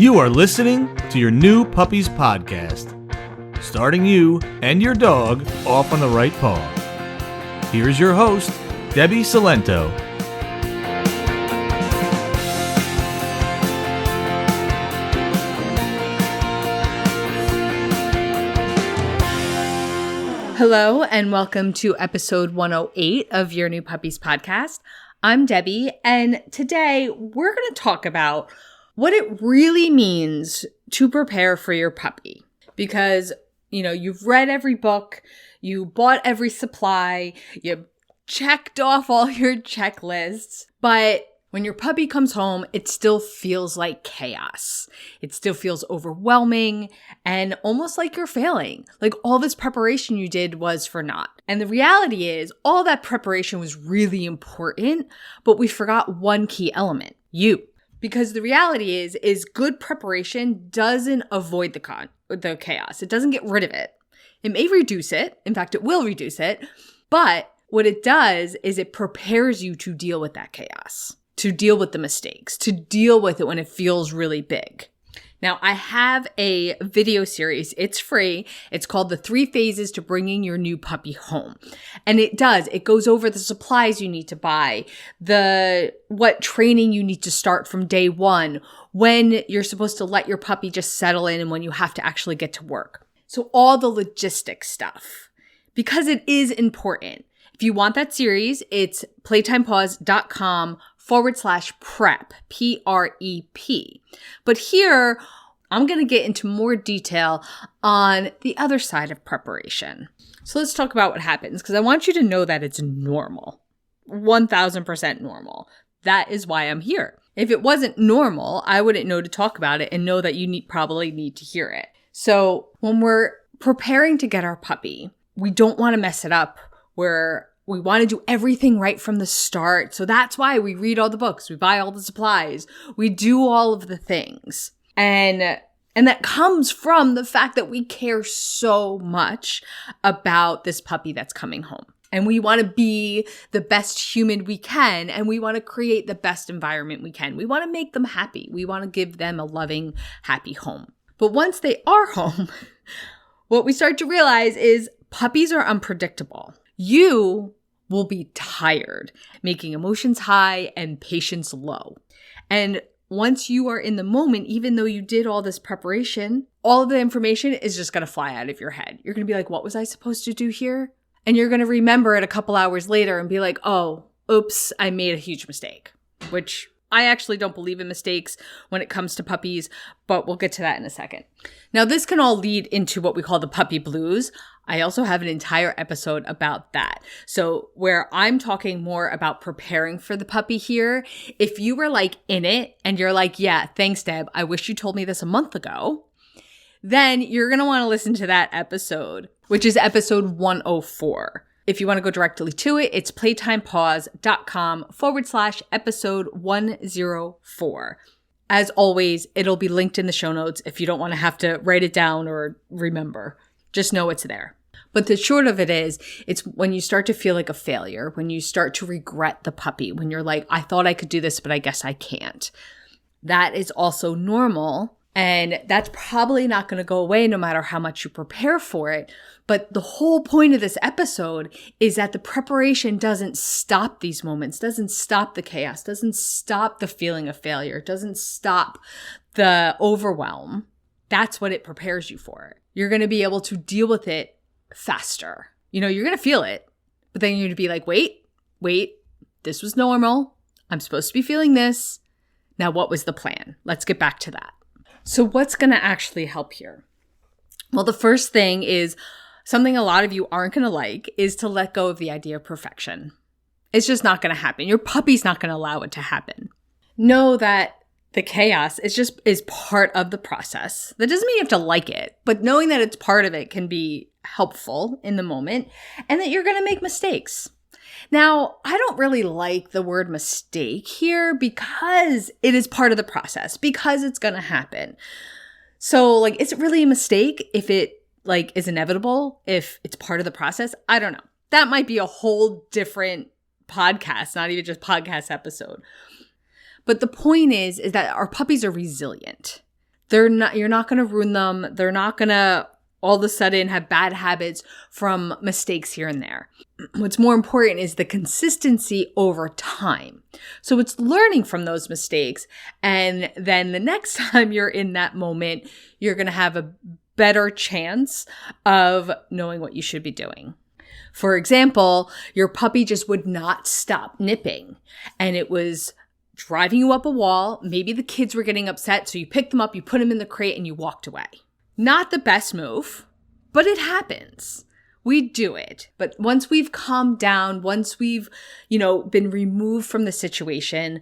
You are listening to your new Puppies podcast, starting you and your dog off on the right paw. Here's your host, Debbie Salento. Hello and welcome to episode 108 of your new Puppies podcast. I'm Debbie, and today we're going to talk about what it really means to prepare for your puppy. Because, you've read every book, you bought every supply, you checked off all your checklists, but when your puppy comes home, it still feels like chaos. It still feels overwhelming and almost like you're failing. Like all this preparation you did was for naught. And the reality is all that preparation was really important, but we forgot one key element, you. Because the reality is good preparation doesn't avoid the chaos. It doesn't get rid of it. It may reduce it. In fact, it will reduce it. But what it does is it prepares you to deal with that chaos, to deal with the mistakes, to deal with it when it feels really big. Now, I have a video series. It's free. It's called The 3 Phases to Bringing Your New Puppy Home. And it goes over the supplies you need to buy, what training you need to start from day one, when you're supposed to let your puppy just settle in and when you have to actually get to work. So all the logistic stuff, because it is important. If you want that series, it's playtimepause.com/prep, P-R-E-P. But here, I'm going to get into more detail on the other side of preparation. So let's talk about what happens, because I want you to know that it's normal. 1000% normal. That is why I'm here. If it wasn't normal, I wouldn't know to talk about it and know that you probably need to hear it. So when we're preparing to get our puppy, we don't want to mess it up. We want to do everything right from the start. So that's why we read all the books. We buy all the supplies. We do all of the things. And that comes from the fact that we care so much about this puppy that's coming home. And we want to be the best human we can. And we want to create the best environment we can. We want to make them happy. We want to give them a loving, happy home. But once they are home, what we start to realize is puppies are unpredictable. You will be tired, making emotions high and patience low. And once you are in the moment, even though you did all this preparation, all of the information is just going to fly out of your head. You're going to be like, what was I supposed to do here? And you're going to remember it a couple hours later and be like, oh, oops, I made a huge mistake, which I actually don't believe in mistakes when it comes to puppies, but we'll get to that in a second. Now, this can all lead into what we call the puppy blues. I also have an entire episode about that. So where I'm talking more about preparing for the puppy here, if you were like in it and you're like, yeah, thanks, Deb, I wish you told me this a month ago, then you're going to want to listen to that episode, which is episode 104. If you want to go directly to it, it's playtimepause.com/episode 104. As always, it'll be linked in the show notes if you don't want to have to write it down or remember. Just know it's there. But the short of it is, it's when you start to feel like a failure, when you start to regret the puppy, when you're like, I thought I could do this, but I guess I can't. That is also normal. And that's probably not going to go away no matter how much you prepare for it. But the whole point of this episode is that the preparation doesn't stop these moments, doesn't stop the chaos, doesn't stop the feeling of failure, doesn't stop the overwhelm. That's what it prepares you for. You're going to be able to deal with it faster. You're going to feel it, but then you're going to be like, wait, this was normal. I'm supposed to be feeling this. Now, what was the plan? Let's get back to that. So what's going to actually help here? Well, the first thing is something a lot of you aren't going to like is to let go of the idea of perfection. It's just not going to happen. Your puppy's not going to allow it to happen. Know that the chaos is part of the process. That doesn't mean you have to like it, but knowing that it's part of it can be helpful in the moment and that you're going to make mistakes. Now, I don't really like the word mistake here because it is part of the process, because it's going to happen. So, is it really a mistake if it, is inevitable, if it's part of the process? I don't know. That might be a whole different podcast, not even just podcast episode. But the point is that our puppies are resilient. You're not going to ruin them. They're not going to all of a sudden have bad habits from mistakes here and there. What's more important is the consistency over time. So it's learning from those mistakes. And then the next time you're in that moment, you're going to have a better chance of knowing what you should be doing. For example, your puppy just would not stop nipping, and it was driving you up a wall. Maybe the kids were getting upset, so you picked them up, you put them in the crate, and you walked away. Not the best move, but it happens. We do it. But once we've calmed down, once we've, been removed from the situation,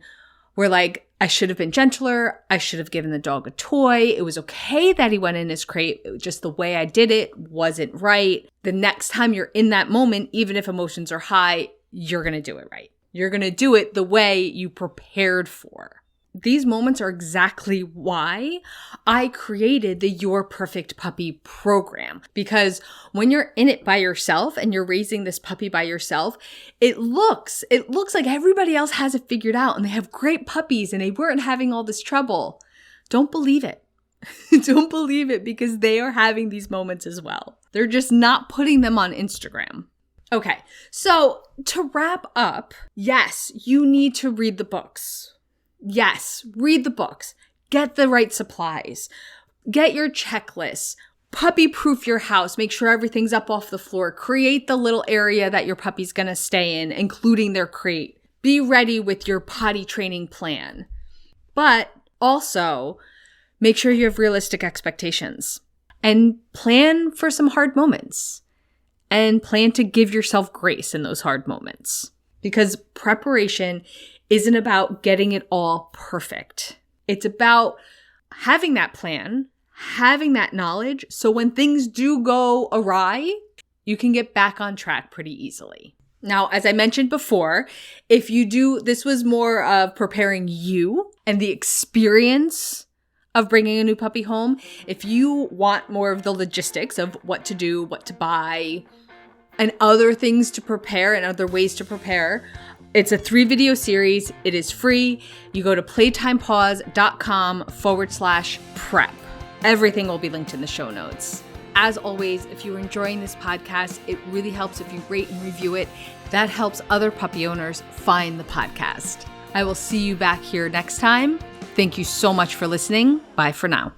we're like, I should have been gentler. I should have given the dog a toy. It was okay that he went in his crate. It was just the way I did it wasn't right. The next time you're in that moment, even if emotions are high, you're going to do it right. You're going to do it the way you prepared for. These moments are exactly why I created the Your Perfect Puppy program. Because when you're in it by yourself and you're raising this puppy by yourself, it looks like everybody else has it figured out and they have great puppies and they weren't having all this trouble. Don't believe it. Don't believe it, because they are having these moments as well. They're just not putting them on Instagram. Okay, so to wrap up, yes, you need to read the books. Yes, read the books, get the right supplies, get your checklists, puppy-proof your house, make sure everything's up off the floor, create the little area that your puppy's gonna stay in, including their crate. Be ready with your potty training plan. But also, make sure you have realistic expectations and plan for some hard moments and plan to give yourself grace in those hard moments, because preparation isn't about getting it all perfect. It's about having that plan, having that knowledge, so when things do go awry, you can get back on track pretty easily. Now, as I mentioned before, this was more of preparing you and the experience of bringing a new puppy home. If you want more of the logistics of what to do, what to buy, and other things to prepare and other ways to prepare, it's a 3-video series. It is free. You go to playtimepause.com/prep. Everything will be linked in the show notes. As always, if you're enjoying this podcast, it really helps if you rate and review it. That helps other puppy owners find the podcast. I will see you back here next time. Thank you so much for listening. Bye for now.